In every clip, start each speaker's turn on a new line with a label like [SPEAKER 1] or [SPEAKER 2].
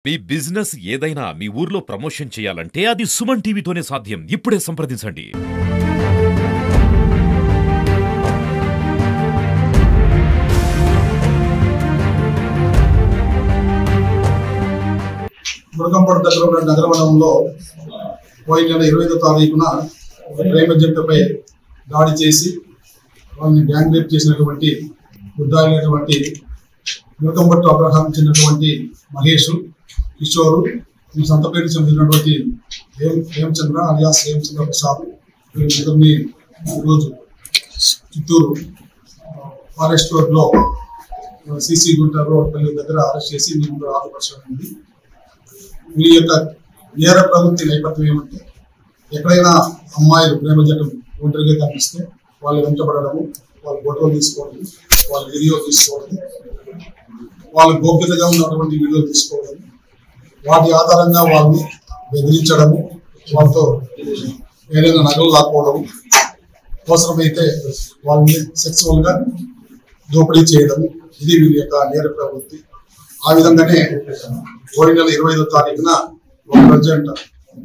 [SPEAKER 1] మీ business ఏదైనా మీ ఊర్లో promotion చేయాలంటే అది సుమన్ టీవీతోనే సాధ్యం. ఇప్పుడే సంప్రదించండి.
[SPEAKER 2] మురకంపేట దగ్గర ఉన్న నగరవనంలో పోయిన నెల 25వ తారీఖున ప్రేమ జంటపై దాడి చేసి వాళ్ళని గ్యాంగ్ రేప్ చేసినటువంటి ముద్దాయినటువంటి మురకంపట్టు అబ్రహాం చెందినటువంటి మహేష్, కిషోరు, ఈ సంతపేటకు చెందినటువంటి హేమచంద్ర అలియాస్ హేమచంద్ర ప్రసాద్, వీరిద్దరిని ఈరోజు చిత్తూరు ఫారెస్ట్ రోడ్లో సిసి గుంట రోడ్ పల్లి దగ్గర అరెస్ట్ చేసి మీరు ఆరోపరించింది. వీరి యొక్క నేర ప్రవృత్తి నేపథ్యం ఏమంటే, ఎక్కడైనా అమ్మాయిలు ప్రేమ జంటలు ఒంటరిగా కనిపిస్తే వాళ్ళు వెంటబడము, వాళ్ళ ఫోటోలు తీసుకోవడం, వాళ్ళ వీడియో తీసుకోవడం, వాళ్ళ గోప్యతగా ఉన్నటువంటి వీడియోలు తీసుకోవడం, వాటి ఆధారంగా వాళ్ళని బెదిరించడము, వాళ్ళతో ఏదైనా నగలు లాక్కోవడము, అవసరమైతే వాళ్ళని సెక్సువల్గా దోపిడీ చేయడము, ఇది వీరి యొక్క నేర ప్రవృత్తి. ఆ విధంగానే పోయిన నెల 25వ తారీఖున ఒక ప్రజెంట్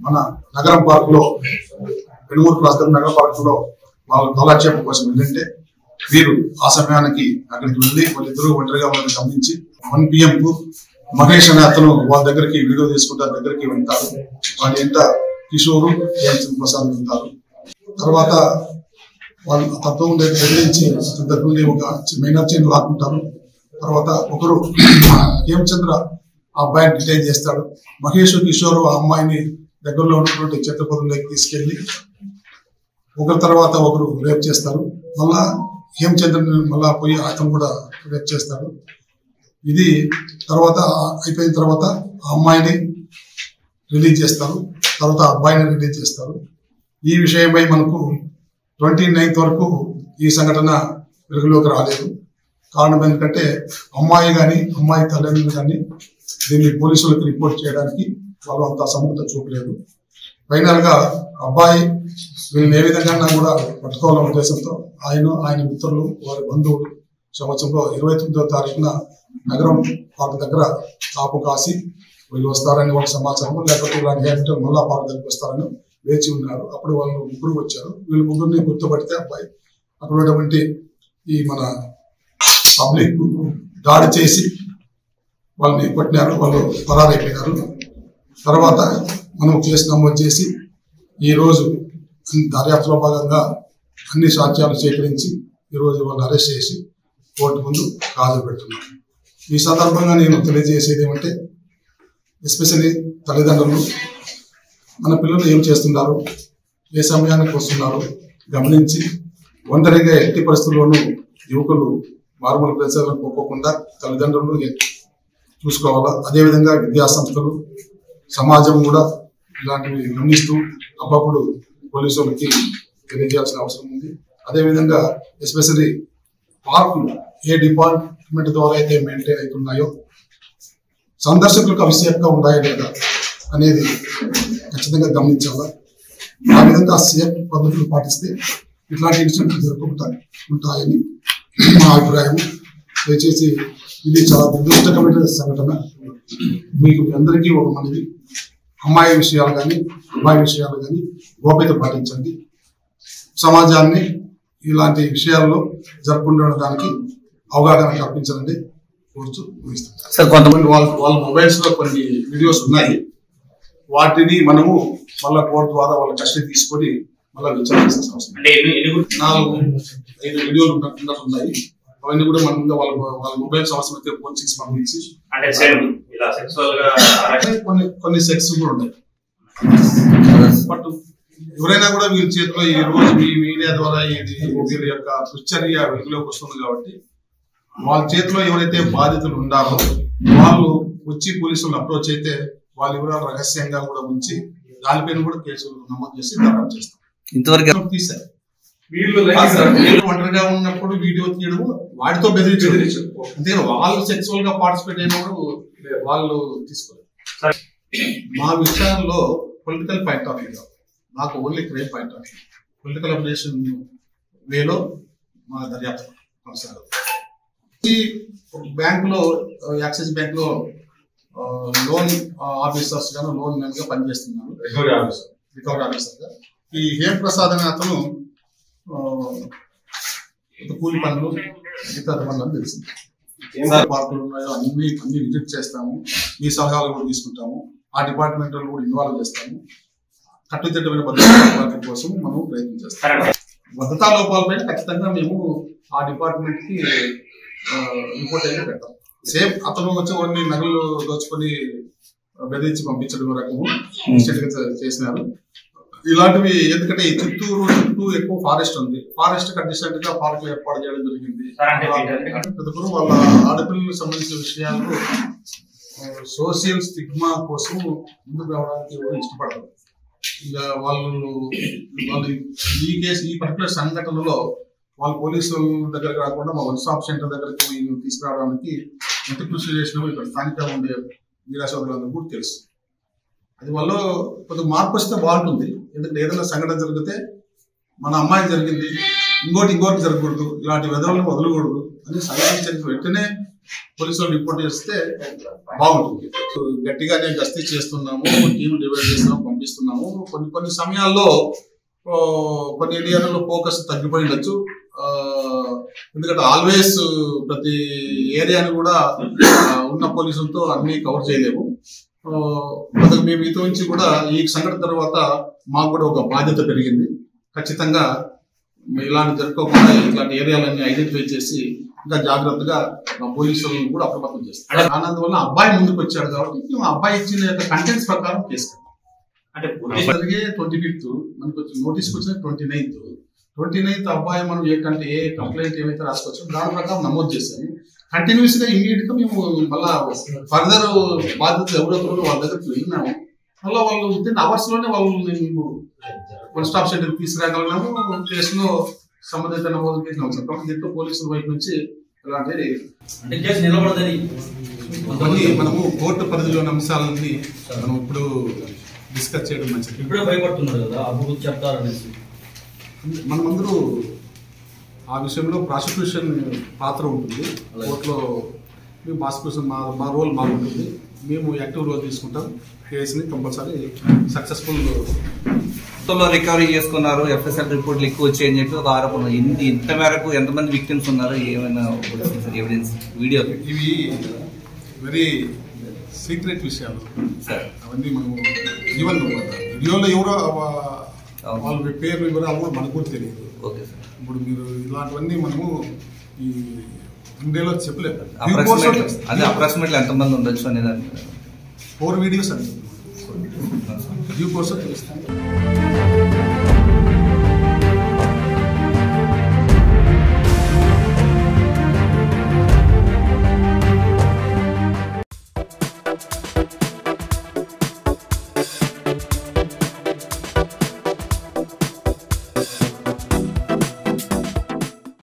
[SPEAKER 2] మన నగరం పార్కులో పెనుమూరు క్లాస్ నగరం పార్కులో వాళ్ళ కాలక్షేపం కోసం వెళ్ళంటే వీరు ఆ సమయానికి అక్కడికి వెళ్ళి వాళ్ళిద్దరూ ఒంటరిగా వాళ్ళని గమనించి 1 PM కు మహేష్ అనే అతను వాళ్ళ దగ్గరికి వీడియో తీసుకుంటారు, దగ్గరికి వెళ్తారు. వాళ్ళ ఎంత కిషోరు, హేమచంద్ర ప్రసాద్ వెళ్తారు. తర్వాత వాళ్ళు తత్వం బెదిరించి దగ్గర నుండి ఒక మైనర్ చైన్ లాక్కుంటారు. తర్వాత ఒకరు హేమచంద్ర ఆ అబ్బాయిని డిటైన్ చేస్తాడు. మహేష్, కిషోరు ఆ అమ్మాయిని దగ్గరలో ఉన్నటువంటి చెత్త పొదల్లోకి తీసుకెళ్లి ఒకరి తర్వాత ఒకరు రేప్ చేస్తారు. మళ్ళా హేమచంద్రని మళ్ళా పోయి అతను కూడా రేప్ చేస్తాడు. ఇది తర్వాత అయిపోయిన తర్వాత ఆ అమ్మాయిని రిలీజ్ చేస్తారు, తర్వాత ఆ అబ్బాయిని రిలీజ్ చేస్తారు. ఈ విషయమై మనకు 29th వరకు ఈ సంఘటన వెలుగులోకి రాలేదు. కారణం ఏంటంటే అమ్మాయి కానీ అమ్మాయి తల్లిదండ్రులు కానీ దీన్ని పోలీసులకు రిపోర్ట్ చేయడానికి వాళ్ళు అంత సముఖత చూపలేదు. ఫైనల్ గా అబ్బాయి వీళ్ళని ఏ విధంగా కూడా పట్టుకోవాలనే ఉద్దేశంతో ఆయన మిత్రులు, వారి బంధువులు సంవత్సరంలో 29వ తారీఖున నగరం పార్క్ దగ్గర కాపు కాసి వీళ్ళు వస్తారని వాళ్ళ సమాచారం, లేకపోతే వీళ్ళని మళ్ళా పార్క్ దగ్గరికి వస్తారని వేచి ఉన్నారు. అప్పుడు వాళ్ళు ముగ్గురు వచ్చారు. వీళ్ళు ముగ్గురిని గుర్తుపడితే అబ్బాయి అక్కడ ఉన్నటువంటి ఈ మన పబ్లిక్ దాడి చేసి వాళ్ళని కొట్టినారు, వాళ్ళు పరారైపోయినారు. తర్వాత మనం కేసు నమోదు చేసి ఈరోజు దర్యాప్తులో భాగంగా అన్ని సాక్ష్యాలు సేకరించి ఈరోజు వాళ్ళని అరెస్ట్ చేసి కోర్టు ముందు హాజరుపెడుతున్నాం. ఈ సందర్భంగా నేను తెలియజేసేది ఏమంటే, ఎస్పెషల్లీ తల్లిదండ్రులు మన పిల్లలు ఏం చేస్తున్నారు, ఏ సమయానికి వస్తున్నారు గమనించి ఒంటరిగా ఎట్టి పరిస్థితుల్లోనూ యువకులు మారుమూల ప్రదేశాలను పోకోకుండా తల్లిదండ్రులు చూసుకోవాలా. అదేవిధంగా విద్యాసంస్థలు, సమాజం కూడా ఇలాంటివి గమనిస్తూ అప్పుడప్పుడు పోలీసు వాళ్ళకి తెలియజేయాల్సిన అవసరం ఉంది. అదేవిధంగా ఎస్పెషల్లీ పార్కులు ఏ డిపార్ట్మెంట్ ద్వారా అయితే మెయింటైన్ అవుతున్నాయో సందర్శకులకు అవిసేఫ్గా ఉన్నాయా లేదా అనేది ఖచ్చితంగా గమనించాలా. ఆ విధంగా సేఫ్ పద్ధతులు పాటిస్తే ఇట్లాంటి ఇన్సిడెంట్లు జరగకుండా ఉంటాయని మా అభిప్రాయం. దయచేసి ఇది చాలా దురదృష్టకరమైన సంఘటన. మీకు అందరికీ ఒక మనవి, అమ్మాయి విషయాలు కానీ అబ్బాయి విషయాలు కానీ గోప్యత పాటించండి. సమాజాన్ని ఇలాంటి విషయాల్లో జరగకుండా ఉండడానికి అవగాహన కల్పించాలని కోరుతూ ముగిస్తాం. సార్, కొంతమంది వాళ్ళ మొబైల్స్ లో కొన్ని వీడియోస్ ఉన్నాయి, వాటిని మనము మళ్ళా కోర్టు ద్వారా వాళ్ళ కస్టడీ తీసుకొని మళ్ళీ విచారించాల్సిన అవసరం. 4-5 వీడియోలు ఉన్నాయి. అవన్నీ కూడా మనం వాళ్ళ మొబైల్స్ అవసరమైతే ఫోన్ చేసి పంపించి కొన్ని సెక్స్ కూడా ఉన్నాయి. బట్ ఎవరైనా కూడా వీళ్ళ చేతిలో ఈ రోజు మీ మీడియా ద్వారా వీళ్ళ యొక్క దుశ్చర్య వెలుగులోకి వస్తుంది కాబట్టి వాళ్ళ చేతిలో ఎవరైతే బాధితులు ఉండాలో వాళ్ళు వచ్చి పోలీసులను అప్రోచ్ అయితే వాళ్ళ వివరాలు రహస్యంగా కూడా ఉంచి దానిపైన కూడా కేసులు నమోదు చేసి దర్యాప్తు చేస్తాం. ఇంతవరకు తీశారు. వీళ్ళు ఒంటరిగా ఉన్నప్పుడు వీడియో తీయడం, వాటితో బెదిరించడం, అంతే. వాళ్ళు సెక్సువల్ గా పార్టిసిపేట్ అయినప్పుడు వాళ్ళు తీసుకోలేదు. మా విషయాల్లో పొలిటికల్ పాయింట్ ఆఫ్ వ్యూ, నాకు only crime point of view, political application వేలో మా దర్యాప్తు కొనసాగుతుంది. బ్యాంకులో, యాక్సిస్ బ్యాంక్ లో లోన్ ఆఫీసర్స్ గాను లోన్ మెన్ గా పనిచేస్తున్నాను, రికవరీ ఆఫీసర్ గా. ఈ హేమ్ ప్రసాద్ అనే అతను కూలి పనులు ఇతర పనులు తెలిసింది. పార్కులు ఉన్నాయో అన్ని విజిట్ చేస్తాము, మీ సలహాలు కూడా తీసుకుంటాము, ఆ డిపార్ట్మెంట్ కూడా ఇన్వాల్వ్ చేస్తాము. కట్టుదిట్టమైన భద్రతా కోసం మనం ప్రయత్నం చేస్తాం. భద్రతా లోపాలపై ఖచ్చితంగా మేము ఆ డిపార్ట్మెంట్ కి రిపోర్ట్ అయితే పెట్టాం. సేమ్ అతను వచ్చి కొన్ని నగలు దోచుకొని బెదిరించి పంపించడం రకము చేసినారు. ఇలాంటివి ఎందుకంటే ఈ చిత్తూరు చుట్టూ ఎక్కువ ఫారెస్ట్ ఉంది, ఫారెస్ట్ కండిషన్ గా పార్కులు ఏర్పాటు చేయడం జరిగింది. తదుపరి వాళ్ళ ఆడపిల్లలకు సంబంధించిన విషయాలు సోషల్ స్టిగ్మా కోసం ముందుకు రావడానికి ఎవరు ఇష్టపడరు. ఇక వాళ్ళు ఈ పర్టికులర్ సంఘటనలో వాళ్ళు పోలీసుల దగ్గర కాకుండా మా వన్ స్టాప్ సెంటర్ దగ్గరికి తీసుకురావడానికి ఎంత కృషి చేసినా ఇక్కడ స్థానికంగా ఉండే మీడియా సోదరులందరూ కూడా తెలుసు. అది వల్ల కొద్దిగా మార్పు వస్తే బాగుంటుంది. ఎందుకంటే ఏదైనా సంఘటన జరిగితే మన అమ్మాయి జరిగింది, ఇంకోటి జరగకూడదు, ఇలాంటి విధాలను వదలకూడదు అని సంఘటన వెంటనే పోలీసులు రిపోర్ట్ చేస్తే బాగుంటుంది. గట్టిగానే గస్తీ చేస్తున్నాము, టీం డివైడ్ చేస్తున్నాము, పంపిస్తున్నాము. కొన్ని సమయాల్లో కొన్ని ఏరియాలలో ఫోకస్ తగ్గిపోయిండొచ్చు. ఎందుకంటే ఆల్వేస్ ప్రతి ఏరియాని కూడా ఉన్న పోలీసులతో అన్ని కవర్ చేయలేము. మేము ఇటు నుంచి కూడా ఈ సంఘటన తర్వాత మాకు కూడా ఒక బాధ్యత పెరిగింది. ఖచ్చితంగా ఇలాంటి జరుపుకోకుండా ఇట్లాంటి ఏరియాలన్నీ ఐడెంటిఫై చేసి ఇంకా జాగ్రత్తగా మా పోలీసులను కూడా అప్రమత్తం చేస్తాం. అందువల్ల అబ్బాయి ముందుకు వచ్చాడు కాబట్టి మేము అబ్బాయి ఇచ్చిన కంటెంట్స్ ప్రకారం కేసు అంటే జరిగే 25th మనకు నోటీస్ వచ్చిన 29th అబ్బాయి మనం ఏ కంప్లైంట్ ఏమైతే రాసుకోవచ్చు దాని ప్రకారం నమోదు చేశాము. కంటిన్యూస్ గా ఇమీడియట్ గా మేము మళ్ళా ఫర్దర్ బాధ్యతలు ఎవరెవరు వాళ్ళ దగ్గరికి వెళ్ళినాము. మళ్ళీ వాళ్ళు విత్ అవర్స్ లోనే వాళ్ళు మేము వన్ స్టాప్ సెంటర్ తీసుకురాగలిగినాము. కేసులో సంబంధిత నమోదు చేసినాం. దీంట్లో పోలీసుల వైపు నుంచి ఎలాంటి మనము కోర్టు పరిధిలోని అంశాలని మనం ఇప్పుడు డిస్కస్ చేయడం మంచిది.
[SPEAKER 3] ఇప్పుడే భయపడుతున్నారు కదా అభివృద్ధి చెప్తారనేసి.
[SPEAKER 2] మనమందరూ ఆ విషయంలో ప్రాసిక్యూషన్ పాత్ర ఉంటుంది కోర్టులో. మేము ప్రాసిక్యూషన్ మా రోల్ మాకు ఉంటుంది. మేము యాక్టివ్ రోల్ తీసుకుంటాం. కేసుని కంపల్సరీ సక్సెస్ఫుల్
[SPEAKER 4] రికవరీ చేసుకున్నారు. ఎఫ్ఎస్ఎల్ రిపోర్ట్లు ఎక్కువ వచ్చాయని చెప్పి ఒక ఆరోపణ. ఇంత మేరకు ఎంతమంది విక్టిమ్స్ ఉన్నారు, ఏమైనా ఎవిడెన్స్ వీడియో?
[SPEAKER 2] ఇవి వెరీ సీక్రెట్ విషయాలు సార్. అవన్నీ మనము ఈవెన్ వీడియోలో ఎవరో వాళ్ళ పేరు వివరాలు కూడా మనకు కూడా తెలియదు.
[SPEAKER 4] Okay sir.
[SPEAKER 2] ఇప్పుడు మీరు ఇలాంటివన్నీ మనము ఈ ఇండియాలో చెప్పలేదు.
[SPEAKER 4] అదే అప్రాక్సిమేట్లీ ఎంతమంది ఉండొచ్చు అనేది
[SPEAKER 2] 4 వీడియోస్ అండి డ్యూ కోసం తెలుస్తాను.